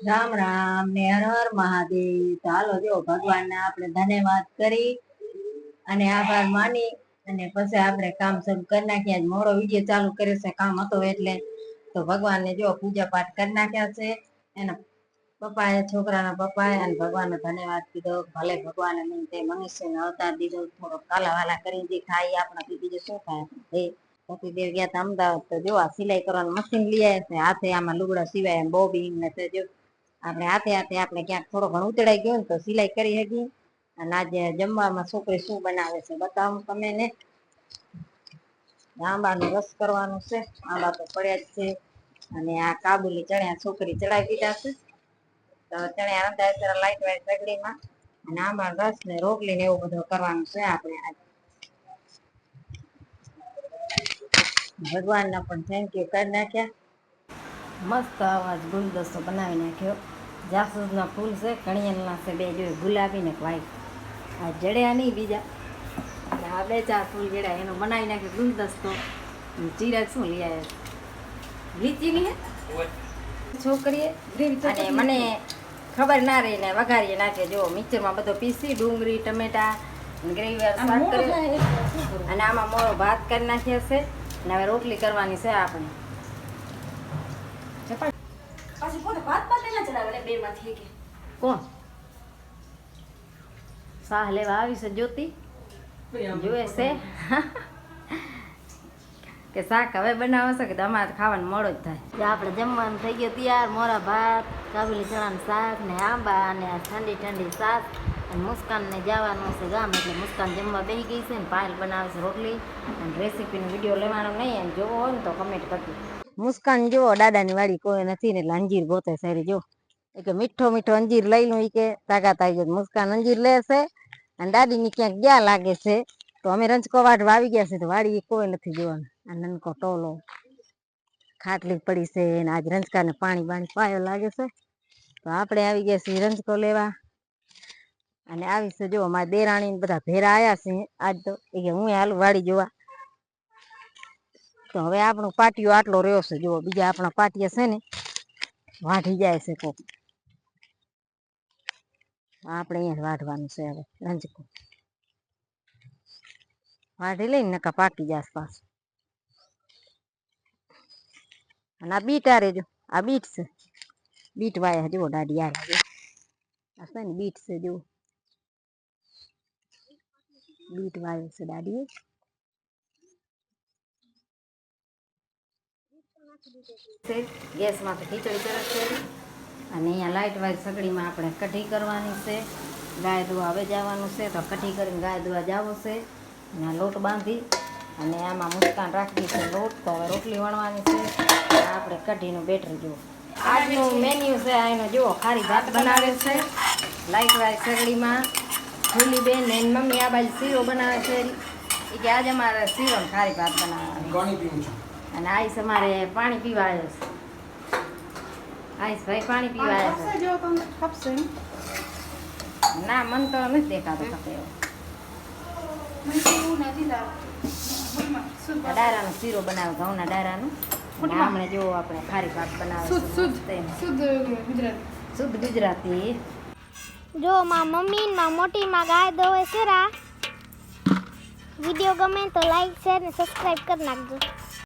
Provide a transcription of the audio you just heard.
રામ રામ ને હર હર મહાદેવ. ચાલો જો ભગવાનને આપણે ધન્યવાદ કરી અને આભાર માની અને પછી આપણે કામ શરૂ કરી નાખ્યા. મોડો વિડીયો ચાલુ કર્યો છે, કામ હતો એટલે. તો ભગવાનને જો પૂજા પાઠ કરી નાખ્યા છે. એના પપ્પાએ, છોકરાના પપ્પાએ અને ભગવાનનો ધન્યવાદ કીધો. ભલે ભગવાને તે મનુષ્યને અવતાર દીધો, થોડો કાલાવાલા કરી જે ખાઈ આપણાથી બીજું શું થાય. પતિદેવ ગયા હતા અમદાવાદ, તો જો આ સિલાઈ કરવાનું મશીન લઈ આવ્યા છે. હાથે આમાં લુગડા સિવાય એમ બોબીન ને જો આપણે હાથે આપણે ક્યાંક થોડો ઘણો ઉતરાઈ ગયો ને તો સિલાઈ કરી શકીએ. અને આજે જમવામાં છોકરી શું બનાવે છે બતાવું તમે ને. આંબાનો રસ કરવાનો છે, આંબા તો પડ્યા જ છે. અને આ કાબુલી ચણ્યા છોકરી ચડાવી દીધા છે. તો ચણ્યા રંધાય લાઈટ વાઈટ સગડીમાં, અને આંબાનો રસ ને રોટલી ને એવું બધું કરવાનું છે આપણે આજે. ભગવાનને પણ થેન્ક યુ કરી નાખ્યા. મસ્ત આવાજ ગુલદસ્તો બનાવી નાખ્યો. જાસૂદના ફૂલ છે, કણિયલના છે, બે જોઈ ગુલાબી ને વ્હાઈટ. આ જડ્યા નહીં બીજા, આ બે ચાર ફૂલ જડ્યા એનો બનાવી નાખ્યો ગુલદસ્તો. ચિરાગ શું લઈ આવ્યા? લીચી લઈએ છોકરીએ. અને મને ખબર ના રહી ને વઘારીએ નાખે. જો મિક્સરમાં બધો પીસી ડુંગળી ટમેટા ગ્રેવી શાક કર્યું અને આમાં મોળો ભાત કરી નાખ્યા છે. અને હવે રોટલી કરવાની છે આપણે. કોણ શાહ લેવા આવી છે? જ્યોતિ જોવે છે કે શાક હવે બનાવે છે કે અમારે ખાવાનું મોડો જ થાય. આપણે જમવાનું થઈ ગયું તૈયાર. મોરા ભાત, કાબુલી ચણાનું શાક ને આંબા અને ઠંડી ઠંડી શાક. અને મુસ્કાનને જવાનું છે ગામ, એટલે મુસ્કાન જમવા બેસી ગઈ છે ને પાયલ બનાવે છે રોટલી. અને રેસીપીનો વિડીયો લેવાનો નહીં, અને જોવો હોય ને તો કમેન્ટ કરજો. મુસ્કાન જુઓ દાદાની વાડી કોઈ નથી ને એટલે અંજીર ગોતે સારી. જો કે મીઠો મીઠો અંજીર લઈ લું કે તાકાત આવી જાય. મુસ્કાન અંજીર લે છે અને દાદી ની ક્યાંક ગયા લાગે છે. તો અમે રંજકો વાટ વાવી ગયા છે, તો વાડી કોઈ નથી જોવાનું. આ નનકો ટોલો ખાટલી પડી છે અને આજ રંજકાને પાણી બાણી પાયો લાગે છે. તો આપણે આવી ગયા છીએ રંજકો લેવા. અને આવી છે જો અમારા દેરાણી બધા ભેરા આવ્યા છે આજ. તો એ કે હું હાલું વાડી જોવા. તો હવે આપણો પાટિયો આટલો રહ્યો છે. જુઓ બીજા આપણા પાટિયા છે ને વાઢી જાય છે કોક. આપણે અહીંયા વાઢવાનું છે હવે રંજકો. વાઢી લઈને નકા પાકી જશે પાછું. અને આ બીટ આ રેજો, આ બીટ છે. બીટ વાયા જુઓ દાદી આ છે ને બીટ છે. જુઓ બીટ વાયો છે દાદીએ. ગેસમાં ખીચડી સરસ છે. અને અહીંયા લાઇટ વાળી સગડીમાં આપણે કઢી કરવાની છે. ગાય દોવા હવે જવાનું છે, તો કઢી કરીને ગાય દોવા જવું છે. અને લોટ બાંધી અને આમાં મુસ્કાન રાખી છે લોટ. તો હવે રોટલી વણવાની છે. આપણે કઢીનું બેટર જુઓ. આજનું મેન્યુ છે એનો જુઓ. ખારી ભાત બનાવે છે લાઇટ વાળી સગડીમાં. જુલી બેન ને મમ્મી આ બાજુ શીરો બનાવે છે. એ કે આજે અમારે શીરો ને ખારી ભાત બનાવવાની. અને આઈસ અમારે પાણી પીવા આવ્યો છે. આઈસ ભાઈ પાણી પીવા આવ્યો છે. ના મન તો નથી દેખાતો ખપે એવો. ડાયરાનો શીરો બનાવે, ઘઉંના ડાયરાનું. હમણાં જો આપણે ખારી ભાત બનાવે શુદ્ધ ગુજરાતી. જો માં મમ્મી માં મોટી માં ગાય દોવે છે. વિડીયો ગમે તો લાઈક શેર ને સબસ્ક્રાઇબ કરી નાખજો.